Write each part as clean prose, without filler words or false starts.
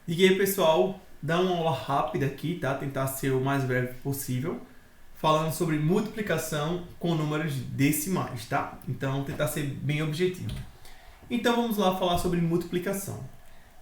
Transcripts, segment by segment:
E aí, pessoal, dá uma aula rápida aqui, tá? Tentar ser o mais breve possível, falando sobre multiplicação com números decimais, tá? Então, tentar ser bem objetivo. Então, vamos lá falar sobre multiplicação.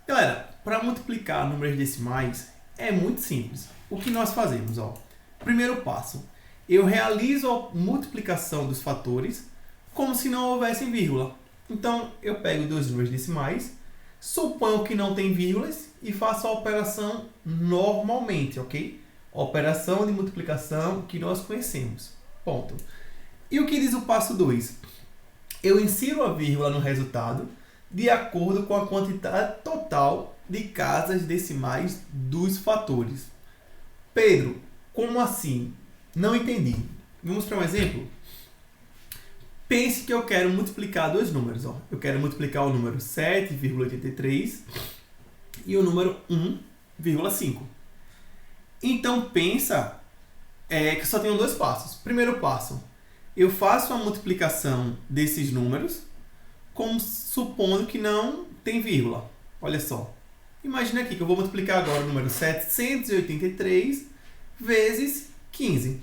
Galera, para multiplicar números decimais é muito simples. O que nós fazemos, ó? Primeiro passo, eu realizo a multiplicação dos fatores como se não houvesse vírgula. Então, eu pego dois números decimais, suponho que não tem vírgulas e faço a operação normalmente, ok? Operação de multiplicação que nós conhecemos. Ponto. E o que diz o passo 2? Eu insiro a vírgula no resultado de acordo com a quantidade total de casas decimais dos fatores. Pedro, como assim? Não entendi. Vamos para um exemplo? Pense que eu quero multiplicar dois números. Ó. Eu quero multiplicar o número 7,83 e o número 1,5. Então, pensa que só tenho dois passos. Primeiro passo, eu faço a multiplicação desses números, como supondo que não tem vírgula. Olha só. Imagina aqui que eu vou multiplicar agora o número 783 vezes 15.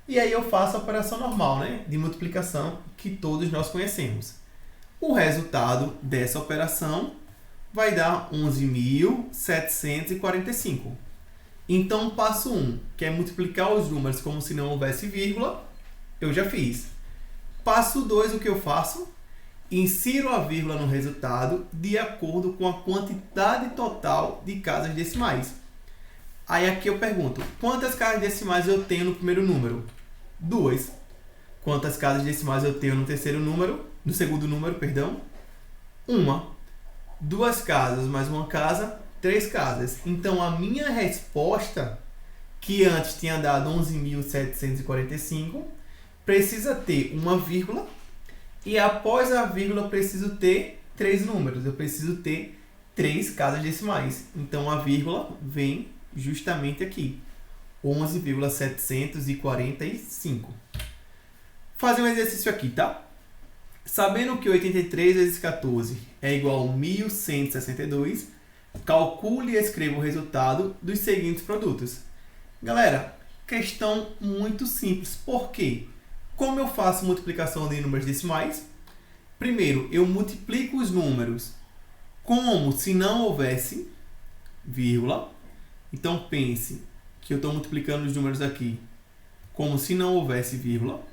E aí eu faço a operação normal, né, de multiplicação que todos nós conhecemos. O resultado dessa operação vai dar 11.745. Então, passo 1, que é multiplicar os números como se não houvesse vírgula, eu já fiz. Passo 2, o que eu faço? Insiro a vírgula no resultado de acordo com a quantidade total de casas decimais. Aí aqui eu pergunto, quantas casas decimais eu tenho no primeiro número? 2. Quantas casas decimais eu tenho no segundo número, perdão? 1. 2 casas mais uma casa, 3 casas. Então a minha resposta, que antes tinha dado 11.745, precisa ter uma vírgula e após a vírgula eu preciso ter 3 números. Eu preciso ter 3 casas decimais. Então a vírgula vem justamente aqui. 11,745. Fazer um exercício aqui, tá? Sabendo que 83 vezes 14 é igual a 1.162, calcule e escreva o resultado dos seguintes produtos. Galera, questão muito simples. Por quê? Como eu faço multiplicação de números decimais? Primeiro, eu multiplico os números como se não houvesse vírgula. Então, pense que eu estou multiplicando os números aqui como se não houvesse vírgula.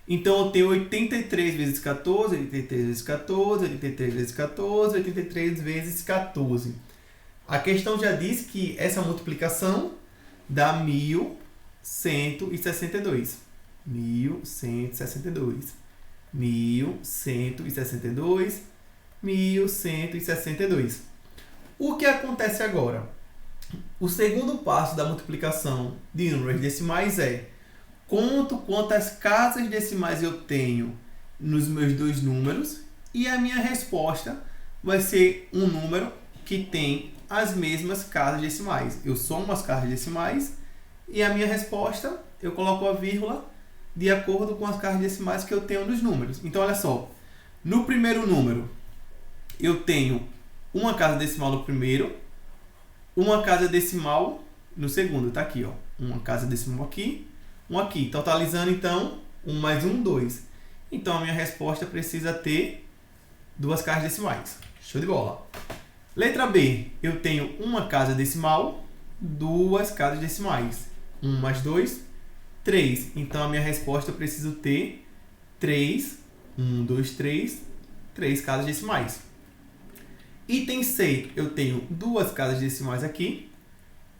Então, eu tenho 83 vezes 14, 83 vezes 14, 83 vezes 14, 83 vezes 14. A questão já diz que essa multiplicação dá 1.162. 1.162. 1.162. 1.162. O que acontece agora? O segundo passo da multiplicação de números decimais é conto quantas casas decimais eu tenho nos meus dois números e a minha resposta vai ser um número que tem as mesmas casas decimais. Eu somo as casas decimais e a minha resposta eu coloco a vírgula de acordo com as casas decimais que eu tenho nos números. Então, olha só. No primeiro número, eu tenho uma casa decimal no primeiro, uma casa decimal no segundo. Tá aqui, ó. Uma casa decimal aqui, um aqui. Totalizando, então, 1 mais 1, 2. Então, a minha resposta precisa ter duas casas decimais. Show de bola. Letra B. Eu tenho uma casa decimal, duas casas decimais. 1 mais 2, 3. Então, a minha resposta eu preciso ter 3, 1, 2, 3, 3 casas decimais. Item C, eu tenho duas casas decimais aqui,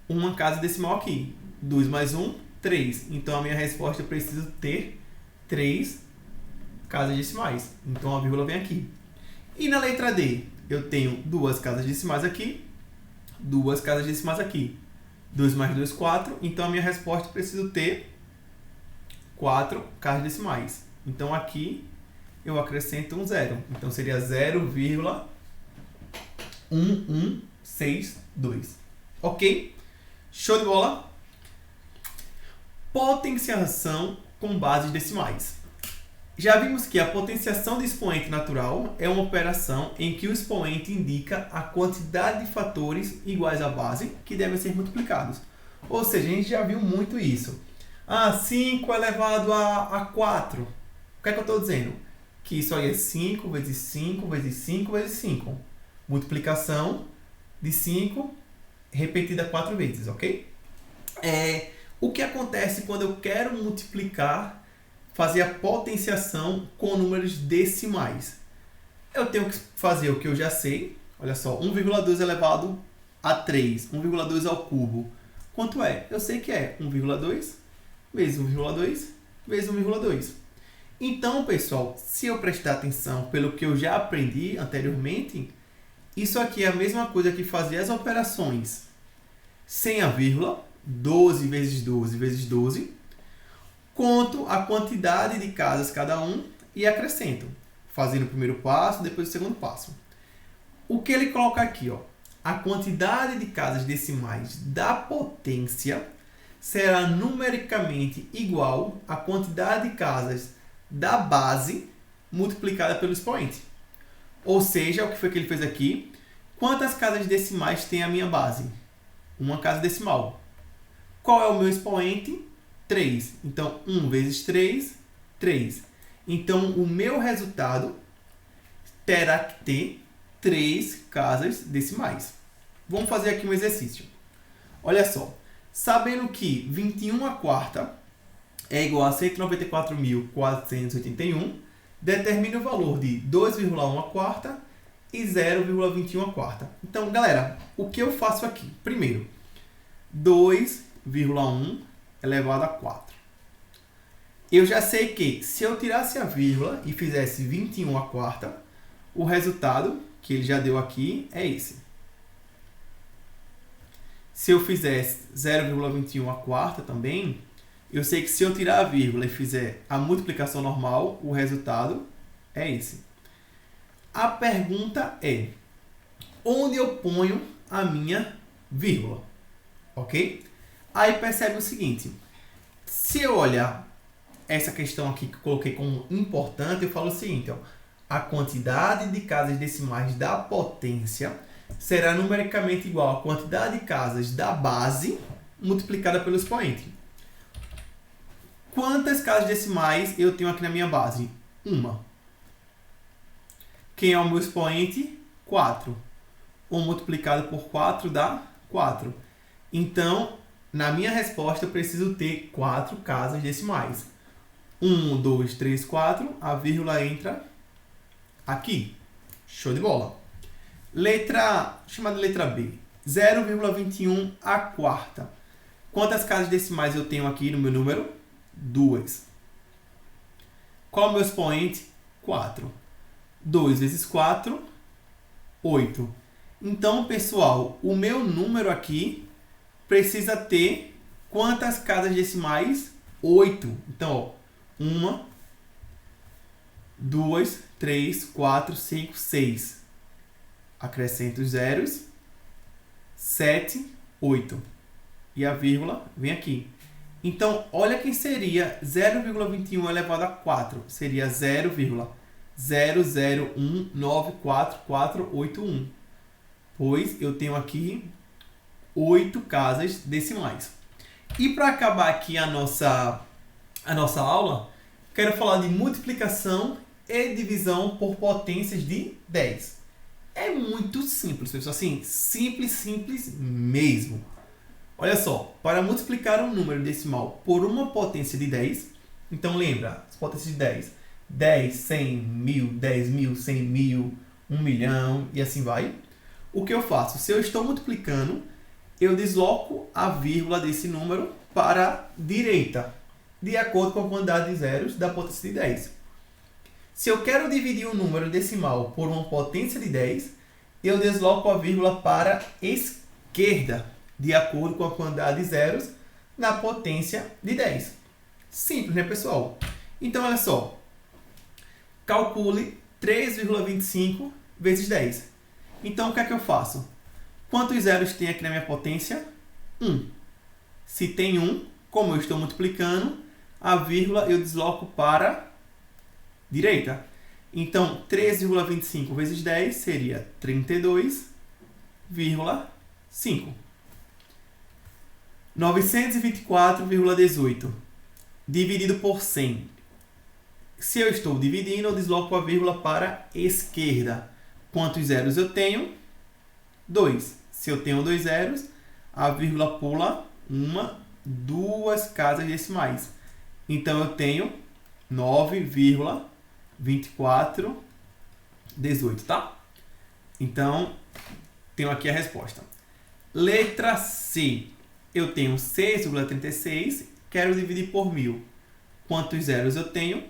uma casa decimal aqui. 2 mais 1, 3. Então, a minha resposta eu preciso ter 3 casas decimais. Então, a vírgula vem aqui. E na letra D, eu tenho duas casas decimais aqui, duas casas decimais aqui. 2 mais 2, 4. Então, a minha resposta eu preciso ter 4 casas decimais. Então, aqui eu acrescento um zero. Então, seria 0,1162. Ok? Show de bola? Potenciação com bases decimais. Já vimos que a potenciação de expoente natural é uma operação em que o expoente indica a quantidade de fatores iguais à base que devem ser multiplicados. Ou seja, a gente já viu muito isso. 5 elevado a 4. O que é que eu estou dizendo? Que isso aí é 5 vezes 5 vezes 5 vezes 5. Multiplicação de 5 repetida 4 vezes, ok? O que acontece quando eu quero multiplicar, fazer a potenciação com números decimais? Eu tenho que fazer o que eu já sei. Olha só, 1,2 elevado a 3, 1,2 ao cubo. Quanto é? Eu sei que é 1,2 vezes 1,2 vezes 1,2. Então, pessoal, se eu prestar atenção pelo que eu já aprendi anteriormente, isso aqui é a mesma coisa que fazer as operações sem a vírgula, 12 vezes 12 vezes 12, conto a quantidade de casas cada um e acrescento, fazendo o primeiro passo, depois o segundo passo. O que ele coloca aqui, ó, a quantidade de casas decimais da potência será numericamente igual à quantidade de casas da base multiplicada pelo expoente. Ou seja, o que foi que ele fez aqui? Quantas casas decimais tem a minha base? Uma casa decimal. Qual é o meu expoente? 3. Então, 1 vezes 3, 3. Então, o meu resultado terá que ter 3 casas decimais. Vamos fazer aqui um exercício. Olha só. Sabendo que 21 a quarta é igual a 194.481, determine o valor de 2,1 a quarta e 0,21 a quarta. Então, galera, o que eu faço aqui? Primeiro, 2,1 elevado a 4. Eu já sei que se eu tirasse a vírgula e fizesse 21 a quarta, o resultado que ele já deu aqui é esse. Se eu fizesse 0,21 a quarta também, eu sei que se eu tirar a vírgula e fizer a multiplicação normal, o resultado é esse. A pergunta é, onde eu ponho a minha vírgula? Ok? Aí percebe o seguinte, se eu olhar essa questão aqui que eu coloquei como importante, eu falo o seguinte, ó, a quantidade de casas decimais da potência será numericamente igual à quantidade de casas da base multiplicada pelo expoente. Quantas casas decimais eu tenho aqui na minha base? Uma. Quem é o meu expoente? 4. 1 multiplicado por 4 dá 4. Então, na minha resposta, eu preciso ter 4 casas decimais. 1, 2, 3, 4. A vírgula entra aqui. Show de bola. Chamada letra B. 0,21 a quarta. Quantas casas decimais eu tenho aqui no meu número? 2. Qual é o meu expoente? 4. 2 vezes 4, 8. Então, pessoal, o meu número aqui precisa ter quantas casas decimais? 8. Então, ó, 1, 2, 3, 4, 5, 6. Acrescento os zeros. 7, 8. E a vírgula vem aqui. Então, olha quem seria 0,21 elevado a 4. Seria 0,00194481. Pois eu tenho aqui 8 casas decimais. E para acabar aqui a nossa aula, quero falar de multiplicação e divisão por potências de 10. É muito simples, pessoal. Assim, simples mesmo. Olha só, para multiplicar um número decimal por uma potência de 10, então lembra, as potências de 10, 10, 100, 1000, 10.000, 100.000, 1 milhão e assim vai. O que eu faço? Se eu estou multiplicando, eu desloco a vírgula desse número para a direita, de acordo com a quantidade de zeros da potência de 10. Se eu quero dividir um número decimal por uma potência de 10, eu desloco a vírgula para a esquerda, de acordo com a quantidade de zeros na potência de 10. Simples, né, pessoal? Então, olha só. Calcule 3,25 vezes 10. Então, o que é que eu faço? Quantos zeros tem aqui na minha potência? 1. Se tem 1, como eu estou multiplicando, a vírgula eu desloco para direita. Então, 13,25 vezes 10 seria 32,5. 924,18 dividido por 100. Se eu estou dividindo, eu desloco a vírgula para a esquerda. Quantos zeros eu tenho? 2. Se eu tenho 2 zeros, a vírgula pula duas casas decimais. Então, eu tenho 9,2418, tá? Então, tenho aqui a resposta. Letra C. Eu tenho 6,36, quero dividir por 1000. Quantos zeros eu tenho?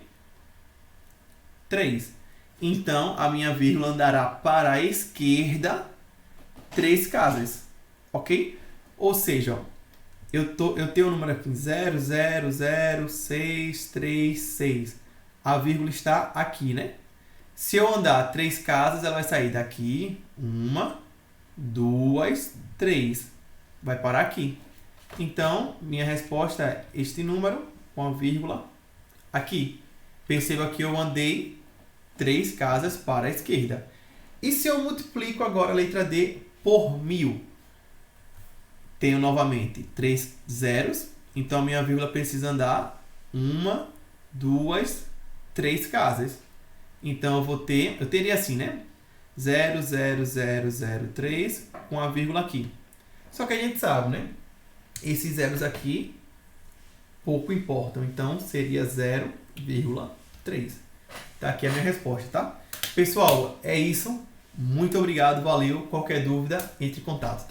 3. Então, a minha vírgula andará para a esquerda 3 casas, ok? Ou seja, ó, eu tenho o número aqui, 0,00636. A vírgula está aqui, né? Se eu andar 3 casas, ela vai sair daqui. 1, 2, 3. Vai parar aqui. Então, minha resposta é este número com a vírgula aqui. Perceba que eu andei 3 casas para a esquerda. E se eu multiplico agora a letra D por 1000? Tenho novamente 3 zeros. Então, minha vírgula precisa andar 1, 2, 3 casas. Então, eu teria assim, né? 0,0003 com a vírgula aqui. Só que a gente sabe, né? Esses zeros aqui pouco importam. Então, seria 0,3. Tá aqui a minha resposta, tá? Pessoal, é isso. Muito obrigado, valeu. Qualquer dúvida, entre em contato, tá?